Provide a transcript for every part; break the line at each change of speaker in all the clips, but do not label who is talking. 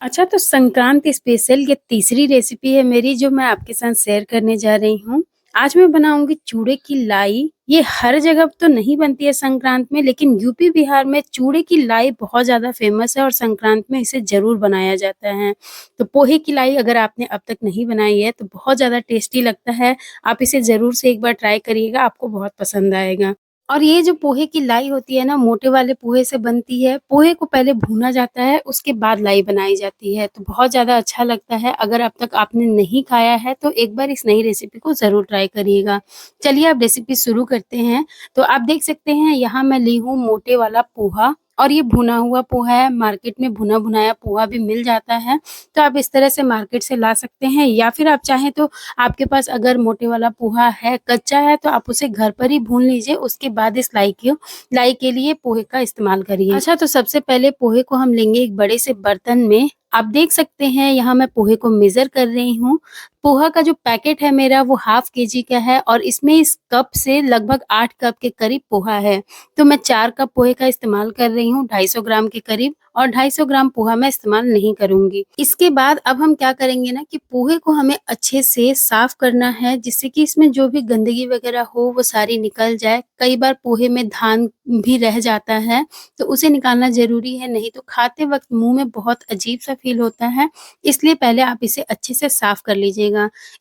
अच्छा, तो संक्रांति स्पेशल ये तीसरी रेसिपी है मेरी जो मैं आपके साथ शेयर करने जा रही हूँ। आज मैं बनाऊँगी चूड़े की लाई। ये हर जगह तो नहीं बनती है संक्रांत में, लेकिन यूपी, बिहार में चूड़े की लाई बहुत ज़्यादा फ़ेमस है और संक्रांत में इसे ज़रूर बनाया जाता है। तो पोहे की लाई अगर आपने अब तक नहीं बनाई है, तो बहुत ज़्यादा टेस्टी लगता है। आप इसे ज़रूर से एक बार ट्राई करिएगा, आपको बहुत पसंद आएगा। और ये जो पोहे की लाई होती है ना, मोटे वाले पोहे से बनती है। पोहे को पहले भूना जाता है, उसके बाद लाई बनाई जाती है, तो बहुत ज़्यादा अच्छा लगता है। अगर अब तक आपने नहीं खाया है, तो एक बार इस नई रेसिपी को ज़रूर ट्राई करिएगा। चलिए अब रेसिपी शुरू करते हैं। तो आप देख सकते हैं यहाँ मैं ली हूँ मोटे वाला पोहा और ये भुना हुआ पोहा है। मार्केट में भुना-भुनाया पोहा भी मिल जाता है, तो आप इस तरह से मार्केट से ला सकते हैं या फिर आप चाहें तो आपके पास अगर मोटे वाला पोहा है, कच्चा है तो आप उसे घर पर ही भून लीजिए, उसके बाद इस लाई के लिए पोहे का इस्तेमाल करिए। अच्छा, तो सबसे पहले पोहे को हम लेंगे एक बड़े से बर्तन में। आप देख सकते हैं यहाँ मैं पोहे को मेज़र कर रही हूँ। पोहा का जो पैकेट है मेरा वो हाफ केजी का है और इसमें इस कप से लगभग 8 कप के करीब पोहा है। तो मैं 4 कप पोहे का इस्तेमाल कर रही हूँ, 250 ग्राम के करीब, और 250 ग्राम पोहा मैं इस्तेमाल नहीं करूँगी। इसके बाद अब हम क्या करेंगे ना कि पोहे को हमें अच्छे से साफ करना है, जिससे कि इसमें जो भी गंदगी वगैरह हो वो सारी निकल जाए। कई बार पोहे में धान भी रह जाता है, तो उसे निकालना ज़रूरी है, नहीं तो खाते वक़्त मुँह में बहुत अजीब-सा फ़ील होता है, इसलिए पहले आप इसे अच्छे से साफ कर लीजिएगा।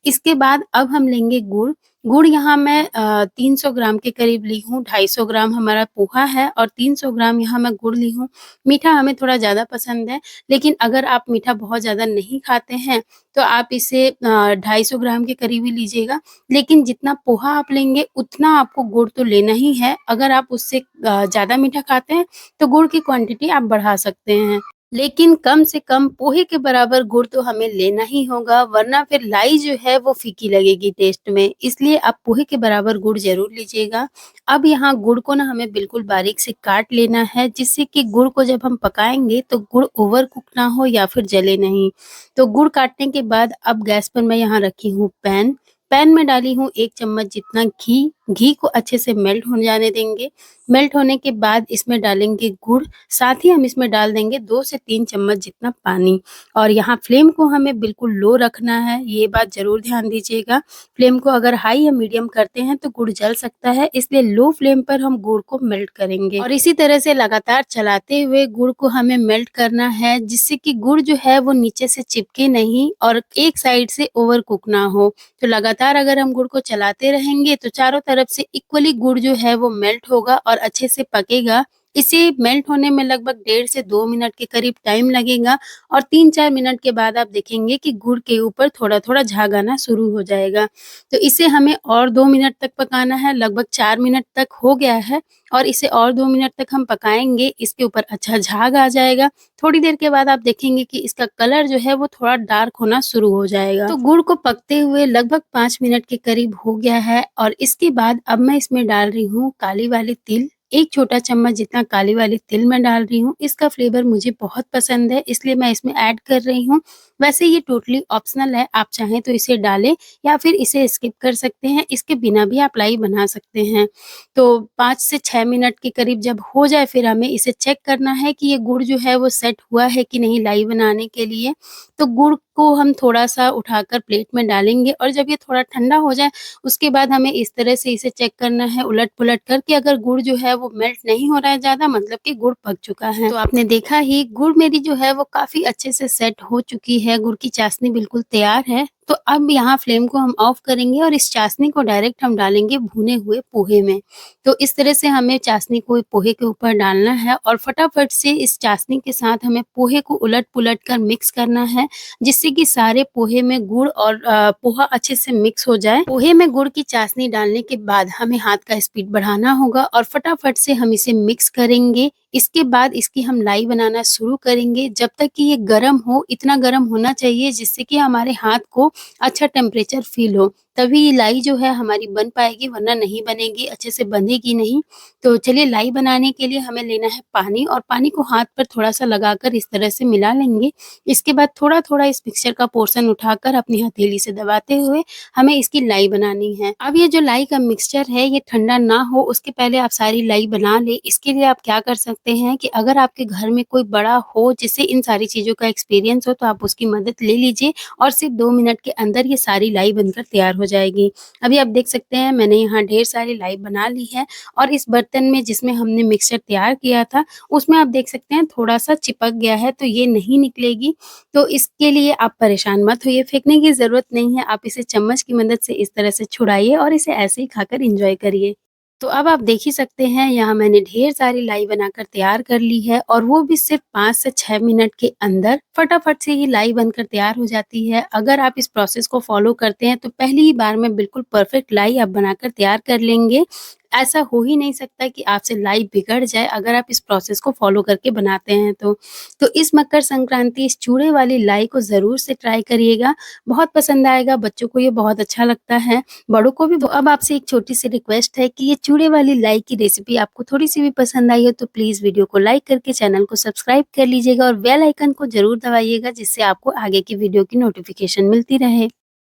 इसके बाद अब हम लेंगे गुड़। गुड़ यहाँ मैं 300 ग्राम के करीब ली हूँ, 250 ग्राम हमारा पोहा है और 300 ग्राम यहाँ मैं गुड़ ली हूँ। मीठा हमें थोड़ा ज़्यादा पसंद है, लेकिन अगर आप मीठा बहुत ज़्यादा नहीं खाते हैं, तो आप इसे 250 ग्राम के करीब ही लीजिएगा। लेकिन जितना पोहा आप लेंगे, उतना आपको गुड़ तो लेना ही है। अगर आप उससे ज़्यादा मीठा खाते हैं, तो गुड़ की क्वांटिटी आप बढ़ा सकते हैं। लेकिन कम से कम पोहे के बराबर गुड़ तो हमें लेना ही होगा, वरना फिर लाई जो है वो फीकी लगेगी टेस्ट में। इसलिए आप पोहे के बराबर गुड़ ज़रूर लीजिएगा। अब यहाँ गुड़ को ना हमें बिल्कुल बारीक से काट लेना है, जिससे कि गुड़ को जब हम पकाएँगे तो गुड़ ओवर कुक ना हो या फिर जले नहीं। तो गुड़ काटने के बाद अब गैस पर मैं यहाँ रखी हूँ पैन। पैन में डाली हूँ 1 चम्मच जितना घी। घी को अच्छे से मेल्ट हो जाने देंगे। मेल्ट होने के बाद इसमें डालेंगे गुड़, साथ ही हम इसमें डाल देंगे 2 से 3 चम्मच जितना पानी, और यहाँ फ्लेम को हमें बिल्कुल लो रखना है, ये बात ज़रूर ध्यान दीजिएगा। फ्लेम को अगर हाई या मीडियम करते हैं तो गुड़ जल सकता है, इसलिए लो फ्लेम पर हम गुड़ को मेल्ट करेंगे और इसी तरह से लगातार चलाते हुए गुड़ को हमें मेल्ट करना है, जिससे कि गुड़ जो है वो नीचे से चिपके नहीं और एक साइड से ओवर कुक ना हो। तो लगातार अगर हम गुड़ को चलाते रहेंगे तो चारों तरफ से इक्वली गुड़ जो है वो मेल्ट होगा और अच्छे से पकेगा। इसे मेल्ट होने में लगभग 1.5 से 2 मिनट के करीब टाइम लगेगा और 3-4 मिनट के बाद आप देखेंगे कि गुड़ के ऊपर थोड़ा-थोड़ा झाग आना शुरू हो जाएगा। तो इसे हमें और 2 मिनट तक पकाना है, लगभग 4 मिनट तक हो गया है और इसे और 2 मिनट तक हम पकाएँगे, इसके ऊपर अच्छा झाग आ जाएगा। थोड़ी देर के बाद आप देखेंगे कि इसका कलर जो है वो थोड़ा डार्क होना शुरू हो जाएगा। तो गुड़ को पकते हुए लगभग 5 मिनट के करीब हो गया है और इसके बाद अब मैं इसमें डाल रही हूँ काली वाली तिल। 1 छोटा चम्मच जितना काली वाली तिल मैं डाल रही हूँ। इसका फ्लेवर मुझे बहुत पसंद है, इसलिए मैं इसमें ऐड कर रही हूँ। वैसे ये टोटली ऑप्शनल है, आप चाहें तो इसे डालें या फिर इसे स्किप कर सकते हैं, इसके बिना भी आप लाई बना सकते हैं। तो 5 से 6 मिनट के करीब जब हो जाए, फिर हमें इसे चेक करना है कि ये गुड़ जो है वो सेट हुआ है कि नहीं लाई बनाने के लिए। तो गुड़ को हम थोड़ा-सा उठाकर प्लेट में डालेंगे और जब ये थोड़ा ठंडा हो जाए, उसके बाद हमें इस तरह से इसे चेक करना है उलट-पुलट कर कि अगर गुड़ जो है वो मेल्ट नहीं हो रहा है ज़्यादा, मतलब कि गुड़ पक चुका है। तो आपने देखा ही गुड़ मेरी जो है वो काफ़ी अच्छे से सेट हो चुकी है, गुड़ की चाशनी बिल्कुल तैयार है। तो अब यहाँ फ्लेम को हम ऑफ करेंगे और इस चाशनी को डायरेक्ट हम डालेंगे भुने हुए पोहे में। तो इस तरह से हमें चाशनी को पोहे के ऊपर डालना है और फटाफट से इस चाशनी के साथ हमें पोहे को उलट-पुलट कर मिक्स करना है, जिससे कि सारे पोहे में गुड़ और पोहा अच्छे से मिक्स हो जाए। पोहे में गुड़ की चाशनी डालने के बाद हमें हाथ का स्पीड बढ़ाना होगा और फटाफट से हम इसे मिक्स करेंगे। इसके बाद इसकी हम लाई बनाना शुरू करेंगे जब तक कि ये गरम हो, इतना गरम होना चाहिए जिससे कि हमारे हाथ को अच्छा टेम्परेचर फ़ील हो। तभी ये लाई जो है हमारी बन पाएगी, वरना नहीं बनेगी, अच्छे से बंधेगी नहीं। तो चलिए लाई बनाने के लिए हमें लेना है पानी और पानी को हाथ पर थोड़ा-सा लगाकर इस तरह से मिला लेंगे। इसके बाद थोड़ा-थोड़ा इस मिक्सचर का पोर्शन उठाकर अपनी हथेली से दबाते हुए हमें इसकी लाई बनानी है। अब ये जो लाई का मिक्सचर है ये ठंडा ना हो उसके पहले आप सारी लाई बना लें। इसके लिए आप क्या कर सकते हैं कि अगर आपके घर में कोई बड़ा हो जिसे इन सारी चीज़ों का एक्सपीरियंस हो तो आप उसकी मदद ले लीजिए और सिर्फ़ 2 मिनट के अंदर ये सारी लाई बनकर तैयार हो जाएगी। अभी आप देख सकते हैं मैंने यहाँ ढेर सारी लाई बना ली है और इस बर्तन में जिसमें हमने मिक्सचर तैयार किया था उसमें आप देख सकते हैं थोड़ा-सा चिपक गया है तो ये नहीं निकलेगी। तो इसके लिए आप परेशान मत होइए, फेंकने की ज़रूरत नहीं है, आप इसे चम्मच की मदद से इस तरह से छुड़ाइए और इसे ऐसे ही खाकर एन्जॉय करिए। तो अब आप देख ही सकते हैं यहाँ मैंने ढेर सारी लाई बनाकर तैयार कर ली है और वो भी सिर्फ़ 5 से 6 मिनट के अंदर फटाफट से ही लाई बनकर तैयार हो जाती है। अगर आप इस प्रोसेस को फ़ॉलो करते हैं तो पहली ही बार में बिल्कुल परफ़ेक्ट लाई आप बनाकर तैयार कर लेंगे। ऐसा हो ही नहीं सकता कि आपसे लाई बिगड़ जाए अगर आप इस प्रोसेस को फ़ॉलो करके बनाते हैं तो। तो इस मकर संक्रांति इस चूड़े वाली लाई को ज़रूर से ट्राई करिएगा, बहुत पसंद आएगा, बच्चों को ये बहुत अच्छा लगता है, बड़ों को भी। तो अब आपसे एक छोटी-सी रिक्वेस्ट है कि ये चूड़े वाली लाई की रेसिपी आपको थोड़ी-सी भी पसंद आई हो तो प्लीज़ वीडियो को लाइक करके चैनल को सब्सक्राइब कर लीजिएगा और बेल आइकन को ज़रूर दबाइएगा जिससे आपको आगे की वीडियो की नोटिफ़िकेशन मिलती रहे।